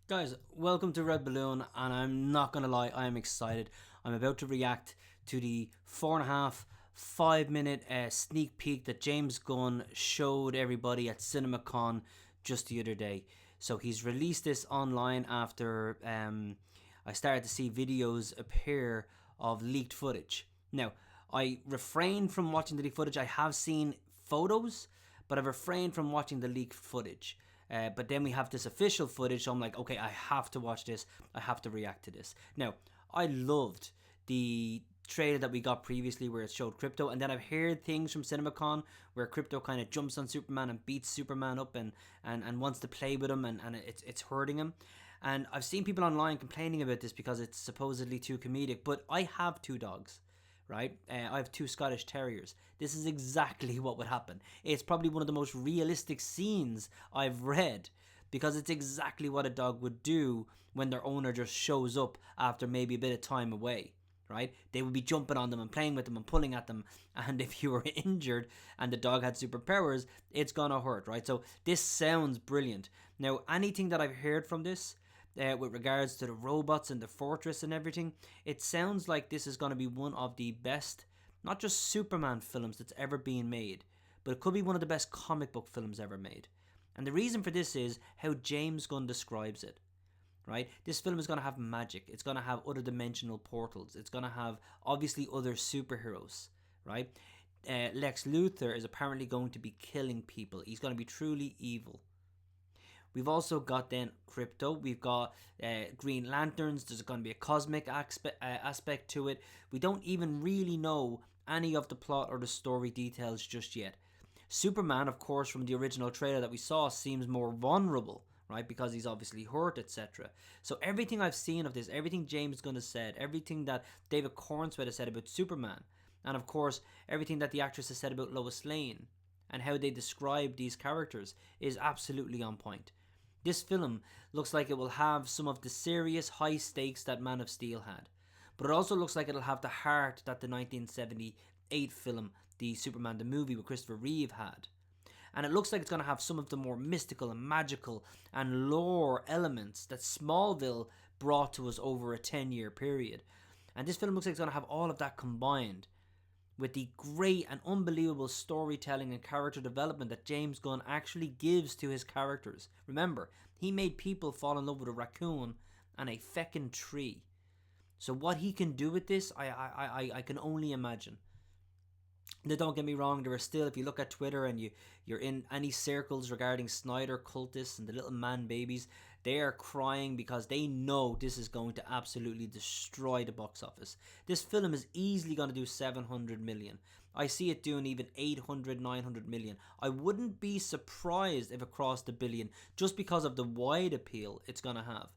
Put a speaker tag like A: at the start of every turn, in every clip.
A: Guys, welcome to Red Balloon, and I'm not gonna lie, I am excited. I'm about to react to the 4.5, 5 minute sneak peek that James Gunn showed everybody at CinemaCon just the other day. So he's released this online after I started to see videos appear of leaked footage. Now, I refrained from watching the leaked footage. I have seen photos, but I've refrained from watching the leaked footage. But then we have this official footage, so I'm like, okay, I have to watch this. I have to react to this. Now, I loved the trailer that we got previously where it showed Crypto, and then I've heard things from CinemaCon where Crypto kind of jumps on Superman and beats Superman up and wants to play with him, and it's hurting him. And I've seen people online complaining about this because it's supposedly too comedic, but I have two dogs. Right? I have two Scottish Terriers. This is exactly what would happen. It's probably one of the most realistic scenes I've read because it's exactly what a dog would do when their owner just shows up after maybe a bit of time away. Right? They would be jumping on them and playing with them and pulling at them. And if you were injured and the dog had superpowers, it's gonna hurt, right? So this sounds brilliant. Now, anything that I've heard from this, with regards to the robots and the fortress and everything, it sounds like this is going to be one of the best, not just Superman films that's ever been made, but it could be one of the best comic book films ever made. And the reason for this is how James Gunn describes it. Right? This film is going to have magic. It's going to have other dimensional portals. It's going to have obviously other superheroes. Right? Lex Luthor is apparently going to be killing people. He's going to be truly evil. We've also got then Crypto. We've got Green Lanterns. There's going to be a cosmic aspect to it. We don't even really know any of the plot or the story details just yet. Superman, of course, from the original trailer that we saw, seems more vulnerable, right? Because he's obviously hurt, etc. So everything I've seen of this, everything James Gunn has said, everything that David Cornswet has said about Superman, and of course, everything that the actress has said about Lois Lane, and how they describe these characters is absolutely on point. This film looks like it will have some of the serious high stakes that Man of Steel had, but it also looks like it'll have the heart that the 1978 film, the Superman the movie with Christopher Reeve, had. And it looks like it's going to have some of the more mystical and magical and lore elements that Smallville brought to us over a 10-year period. And this film looks like it's going to have all of that combined with the great and unbelievable storytelling and character development that James Gunn actually gives to his characters. Remember, he made people fall in love with a raccoon and a feckin' tree. So what he can do with this, I can only imagine. Now, don't get me wrong, there are still, if you look at Twitter and you're in any circles regarding Snyder cultists and the little man babies, they are crying because they know this is going to absolutely destroy the box office. This film is easily going to do 700 million. I see it doing even 800, 900 million. I wouldn't be surprised if it crossed a billion just because of the wide appeal it's going to have.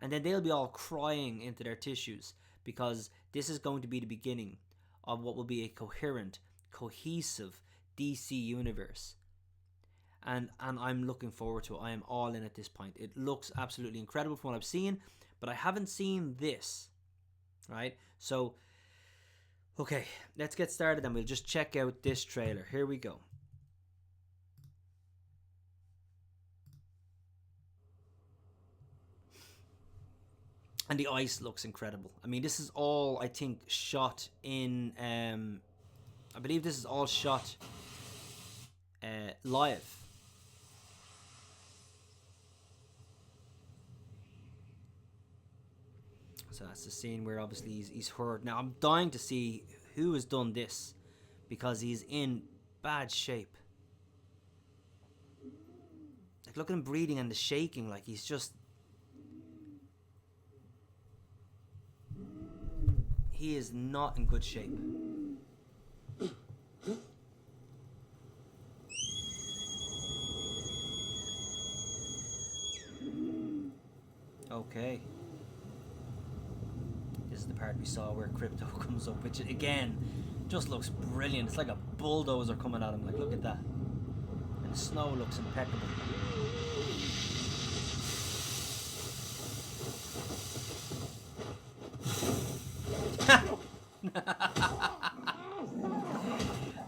A: And then they'll be all crying into their tissues because this is going to be the beginning of what will be a coherent, cohesive DC universe. And I'm looking forward to it. I am all in at this point. It looks absolutely incredible from what I've seen, but I haven't seen this, right? So, okay, let's get started and we'll just check out this trailer. Here we go. And the ice looks incredible. I mean, this is all, I think, shot in, I believe this is all shot live. So that's the scene where obviously he's hurt. Now, I'm dying to see who has done this because he's in bad shape. Like, look at him breathing and the shaking. Like, he's just... He is not in good shape. Okay. This is the part we saw where Crypto comes up, which again just looks brilliant. It's like a bulldozer coming at him. Like, look at that. And the snow looks impeccable.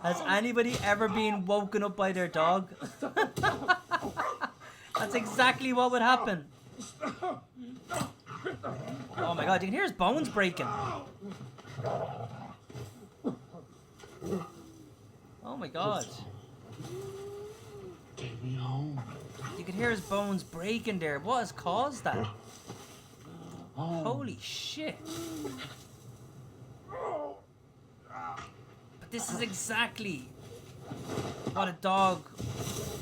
A: Has anybody ever been woken up by their dog? That's exactly what would happen. Oh my god, you can hear his bones breaking. Oh my god.
B: Take me home.
A: You can hear his bones breaking there. What has caused that? Holy shit. But this is exactly what a dog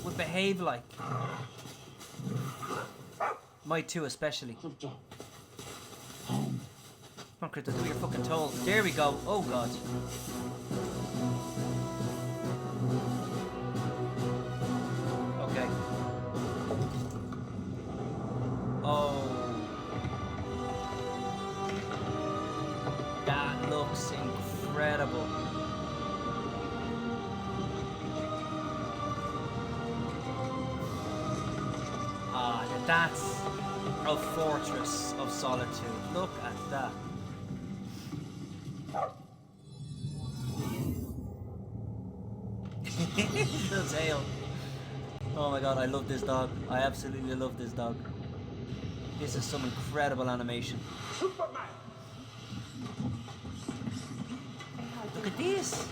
A: would behave like. My two especially. Come on, Crypto, do what you're fucking told. There we go. Oh god. Okay. Oh. That looks incredible. Ah, that's a fortress of solitude. Look at that. The tail. Oh my god, I love this dog. I absolutely love this dog. This is some incredible animation.
B: Superman!
A: Look at this.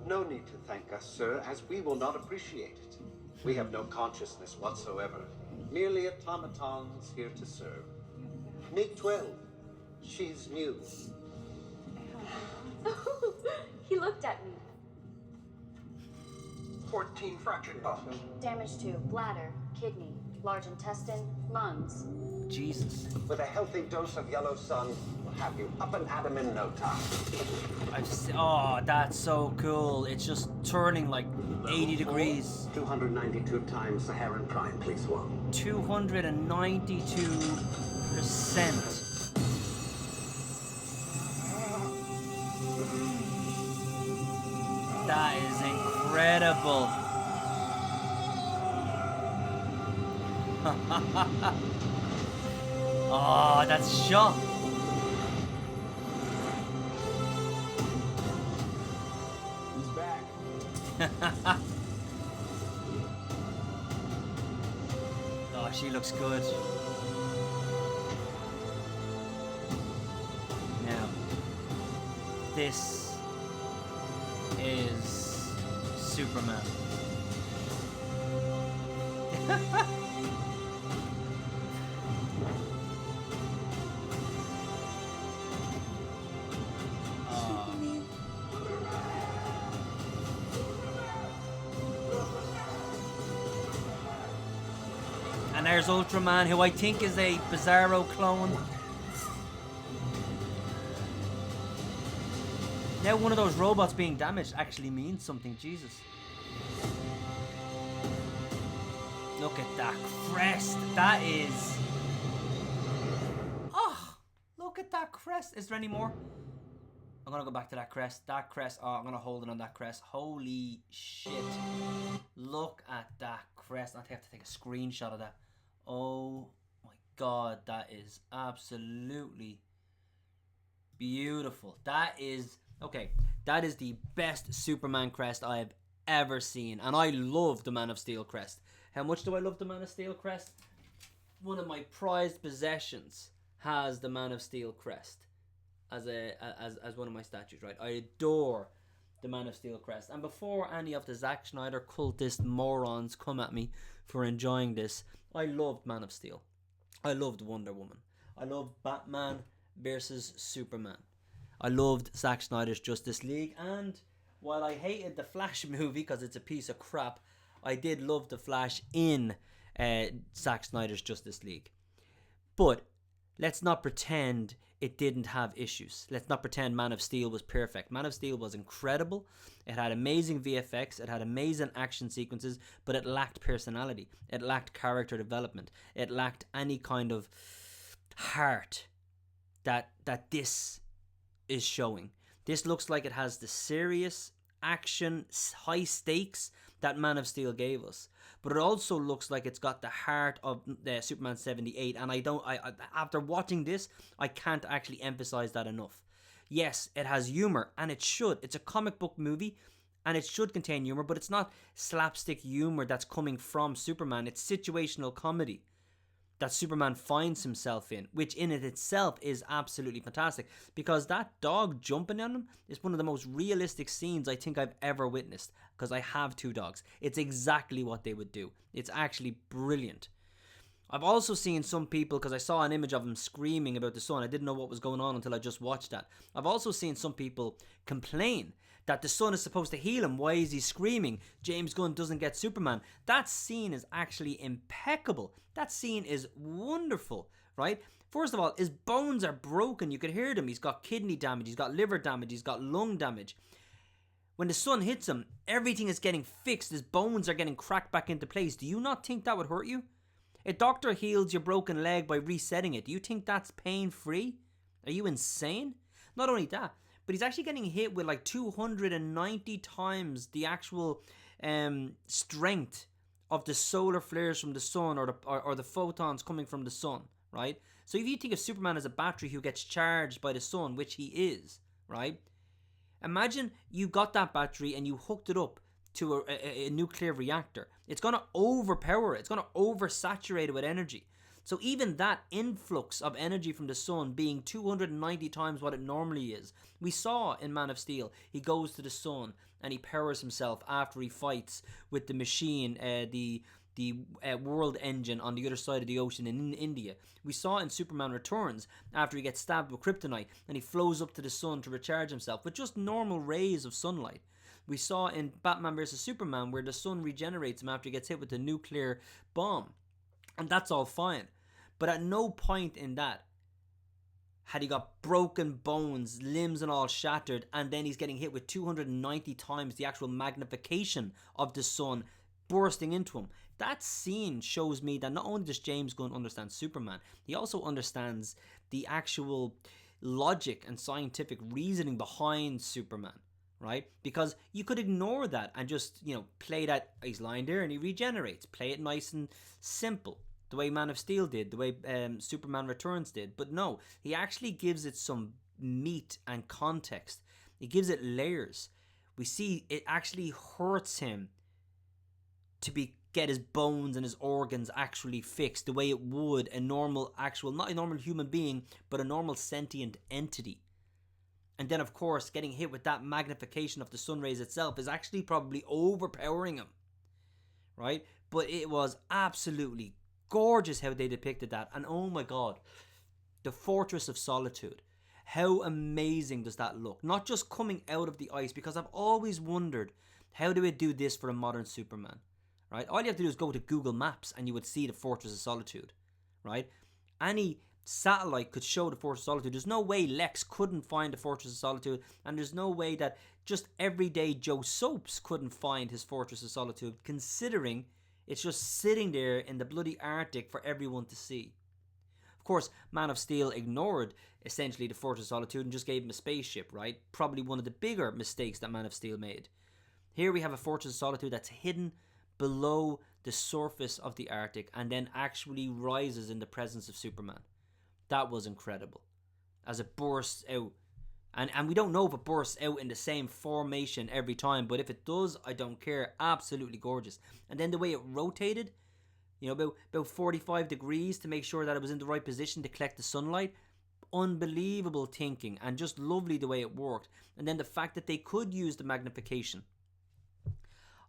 C: No need to thank us, sir, as we will not appreciate it. We have no consciousness whatsoever. Merely automatons here to serve. Make 12. She's new.
D: He looked at me.
C: 14 fractured bones.
D: Damage to bladder, kidney, large intestine, lungs.
A: Jesus.
C: With a healthy dose of yellow sun, we'll have you up and at 'em in no time.
A: Oh, that's so cool. It's just turning like 80 degrees.
C: 292 times Saharan prime, please, one.
A: 292%. That is incredible. Oh, that's shot.
B: He's back.
A: Oh, she looks good. Now, this is Superman. And there's Ultraman, who I think is a Bizarro clone. Now one of those robots being damaged actually means something, Jesus. Look at that crest, that is... Oh, look at that crest. Is there any more? I'm gonna go back to that crest. That crest, oh, I'm gonna hold it on that crest. Holy shit. Look at that crest. I have to take a screenshot of that. Oh my god, that is absolutely beautiful. That is, okay, that is the best Superman crest I have ever seen. And I love the Man of Steel crest. How much do I love the Man of Steel crest? One of my prized possessions has the Man of Steel crest as one of my statues, right? I adore the Man of Steel crest. And before any of the Zack Snyder cultist morons come at me for enjoying this, I loved Man of Steel. I loved Wonder Woman. I loved Batman versus Superman. I loved Zack Snyder's Justice League. And while I hated the Flash movie because it's a piece of crap, I did love the Flash in Zack Snyder's Justice League. But let's not pretend it didn't have issues. Let's not pretend Man of Steel was perfect. Man of Steel was incredible. It had amazing VFX. It had amazing action sequences, but it lacked personality. It lacked character development. It lacked any kind of heart that this is showing. This looks like it has the serious action, high stakes that Man of Steel gave us. But it also looks like it's got the heart of Superman 78, and I after watching this, I can't actually emphasize that enough. Yes, it has humor, and it should. It's a comic book movie, and it should contain humor, but it's not slapstick humor that's coming from Superman. It's situational comedy that Superman finds himself in, which in it itself is absolutely fantastic, because that dog jumping on him is one of the most realistic scenes I think I've ever witnessed, because I have 2 dogs. It's exactly what they would do. It's actually brilliant. I've also seen some people, because I saw an image of him screaming about the sun. I didn't know what was going on until I just watched that. I've also seen some people complain that the sun is supposed to heal him. Why is he screaming? James Gunn doesn't get Superman. That scene is actually impeccable. That scene is wonderful, right? First of all, his bones are broken. You can hear them. He's got kidney damage. He's got liver damage. He's got lung damage. When the sun hits him, everything is getting fixed. His bones are getting cracked back into place. Do you not think that would hurt you? A doctor heals your broken leg by resetting it. Do you think that's pain-free? Are you insane? Not only that, but he's actually getting hit with like 290 times the actual strength of the solar flares from the sun, or the photons coming from the sun, right? So if you think of Superman as a battery who gets charged by the sun, which he is, right? Imagine you got that battery and you hooked it up to a nuclear reactor. It's going to overpower it. It's going to oversaturate it with energy. So even that influx of energy from the sun being 290 times what it normally is. We saw in Man of Steel, he goes to the sun and he powers himself after he fights with the machine, the world engine on the other side of the ocean in India. We saw in Superman Returns, after he gets stabbed with kryptonite and he flows up to the sun to recharge himself with just normal rays of sunlight. We saw in Batman vs Superman where the sun regenerates him after he gets hit with the nuclear bomb. And that's all fine. But at no point in that had he got broken bones, limbs and all shattered, and then he's getting hit with 290 times the actual magnification of the sun bursting into him. That scene shows me that not only does James Gunn understand Superman, he also understands the actual logic and scientific reasoning behind Superman, right? Because you could ignore that and just, play that he's lying there and he regenerates. Play it nice and simple, the way Man of Steel did, the way Superman Returns did. But no, he actually gives it some meat and context. He gives it layers. We see it actually hurts him to get his bones and his organs actually fixed the way it would a normal, not a normal human being, but a normal sentient entity. And then, of course, getting hit with that magnification of the sun rays itself is actually probably overpowering him, right? But it was absolutely gorgeous how they depicted that. And oh my God, the Fortress of Solitude. How amazing does that look? Not just coming out of the ice, because I've always wondered, how do we do this for a modern Superman, right? All you have to do is go to Google Maps and you would see the Fortress of Solitude, right? Any satellite could show the Fortress of Solitude. There's no way Lex couldn't find the Fortress of Solitude, and there's no way that just everyday Joe Soaps couldn't find his Fortress of Solitude, considering it's just sitting there in the bloody Arctic for everyone to see. Of course, Man of Steel ignored essentially the Fortress of Solitude and just gave him a spaceship, right? Probably one of the bigger mistakes that Man of Steel made. Here we have a Fortress of Solitude that's hidden below the surface of the Arctic and then actually rises in the presence of Superman. That was incredible. As it bursts out. And we don't know if it bursts out in the same formation every time, but if it does, I don't care. Absolutely gorgeous. And then the way it rotated, about 45 degrees to make sure that it was in the right position to collect the sunlight. Unbelievable thinking, and just lovely the way it worked. And then the fact that they could use the magnification.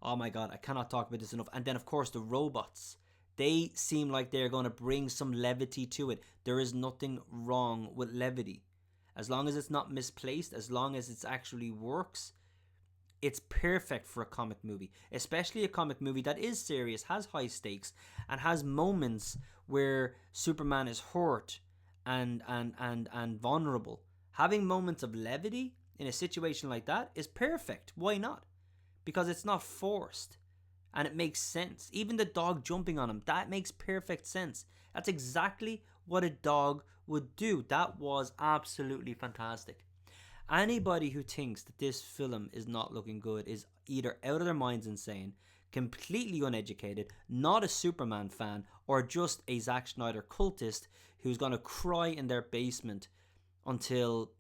A: Oh my God, I cannot talk about this enough. And then, of course, the robots. They seem like they're going to bring some levity to it. There is nothing wrong with levity. As long as it's not misplaced, as long as it actually works, it's perfect for a comic movie. Especially a comic movie that is serious, has high stakes, and has moments where Superman is hurt and vulnerable. Having moments of levity in a situation like that is perfect. Why not? Because it's not forced. And it makes sense. Even the dog jumping on him, that makes perfect sense. That's exactly what a dog would do. That was absolutely fantastic. Anybody who thinks that this film is not looking good is either out of their minds insane, completely uneducated, not a Superman fan, or just a Zack Snyder cultist who's going to cry in their basement until,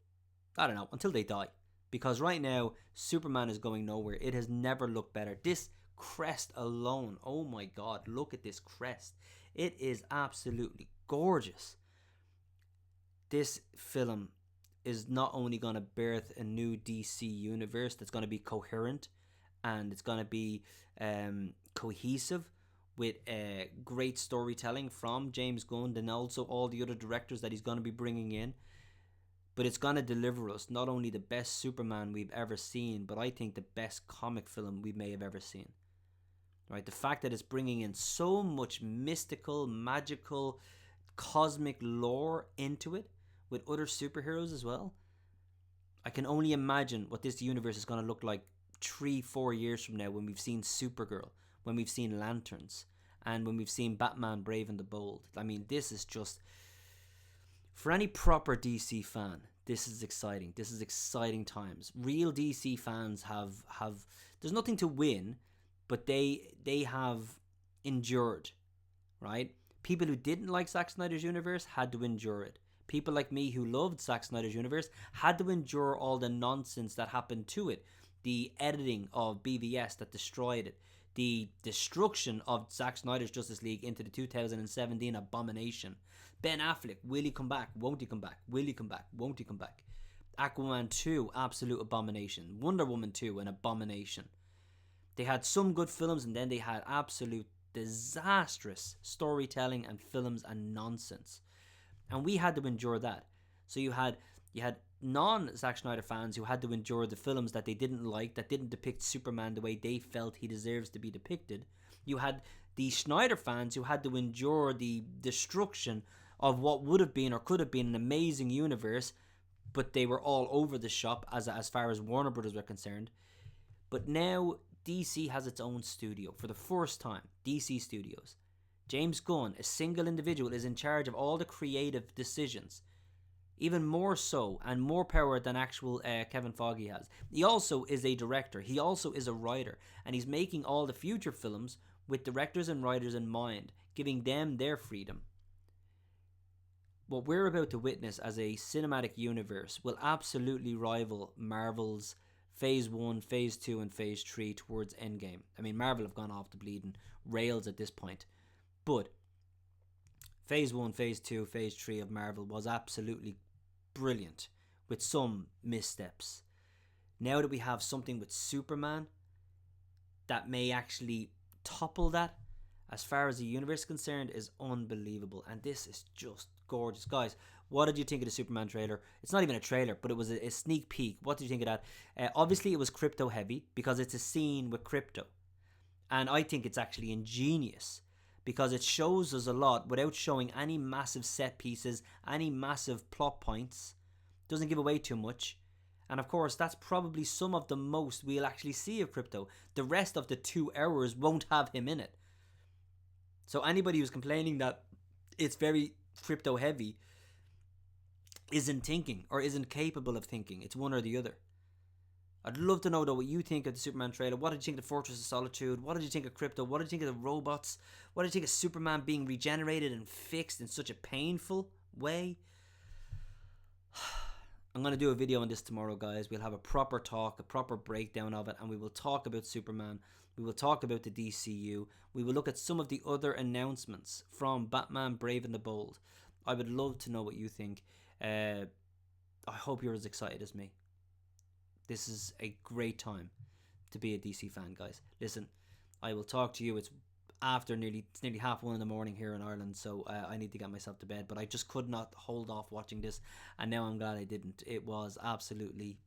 A: I don't know, until they die. Because right now, Superman is going nowhere. It has never looked better. This crest alone, oh my god, look at this crest. It is absolutely gorgeous. This film is not only going to birth a new DC universe that's going to be coherent, and it's going to be cohesive with great storytelling from James Gunn and also all the other directors that he's going to be bringing in. But it's going to deliver us not only the best Superman we've ever seen, but I think the best comic film we may have ever seen. Right? The fact that it's bringing in so much mystical, magical, cosmic lore into it with other superheroes as well. I can only imagine what this universe is going to look like 3-4 years from now, when we've seen Supergirl, when we've seen Lanterns, and when we've seen Batman Brave and the Bold. I mean, this is just, for any proper DC fan, this is exciting. This is exciting times. Real DC fans have there's nothing to win, but they have endured, right? People who didn't like Zack Snyder's universe had to endure it. People like me who loved Zack Snyder's universe had to endure all the nonsense that happened to it. The editing of BVS that destroyed it. The destruction of Zack Snyder's Justice League into the 2017 abomination. Ben Affleck, will he come back? Won't he come back? Will he come back? Won't he come back? Aquaman 2, absolute abomination. Wonder Woman 2, an abomination. They had some good films, and then they had absolute disastrous storytelling and films and nonsense. And we had to endure that. So you had non-Zack Snyder fans who had to endure the films that they didn't like, that didn't depict Superman the way they felt he deserves to be depicted. You had the Snyder fans who had to endure the destruction of what would have been or could have been an amazing universe, but they were all over the shop as far as Warner Brothers were concerned. But now DC has its own studio for the first time. DC Studios. James Gunn, a single individual, is in charge of all the creative decisions. Even more so and more power than actual Kevin Feige has. He also is a director. He also is a writer. And he's making all the future films with directors and writers in mind, giving them their freedom. What we're about to witness as a cinematic universe will absolutely rival Marvel's Phase 1, Phase 2 and Phase 3 towards Endgame. I mean, Marvel have gone off the bleeding rails at this point. But Phase 1, Phase 2, Phase 3 of Marvel was absolutely brilliant, with some missteps. Now that we have something with Superman that may actually topple that, as far as the universe is concerned, is unbelievable. And this is just gorgeous. Guys, what did you think of the Superman trailer? It's not even a trailer, but it was a sneak peek. What did you think of that? Obviously, it was crypto heavy because it's a scene with crypto. And I think it's actually ingenious, because it shows us a lot without showing any massive set pieces, any massive plot points. Doesn't give away too much. And of course, that's probably some of the most we'll actually see of Crypto. The rest of the 2 hours won't have him in it. So anybody who's complaining that it's very crypto heavy isn't thinking, or isn't capable of thinking. It's one or the other. I'd love to know, though, what you think of the Superman trailer. What did you think of the Fortress of Solitude? What did you think of Crypto? What did you think of the robots? What did you think of Superman being regenerated and fixed in such a painful way? I'm going to do a video on this tomorrow, guys. We'll have a proper talk, a proper breakdown of it, and we will talk about Superman. We will talk about the DCU. We will look at some of the other announcements from Batman Brave and the Bold. I would love to know what you think. I hope you're as excited as me. This is a great time to be a DC fan, guys. Listen, I will talk to you. It's nearly 1:30 in the morning here in Ireland, so I need to get myself to bed. But I just could not hold off watching this, and now I'm glad I didn't. It was absolutely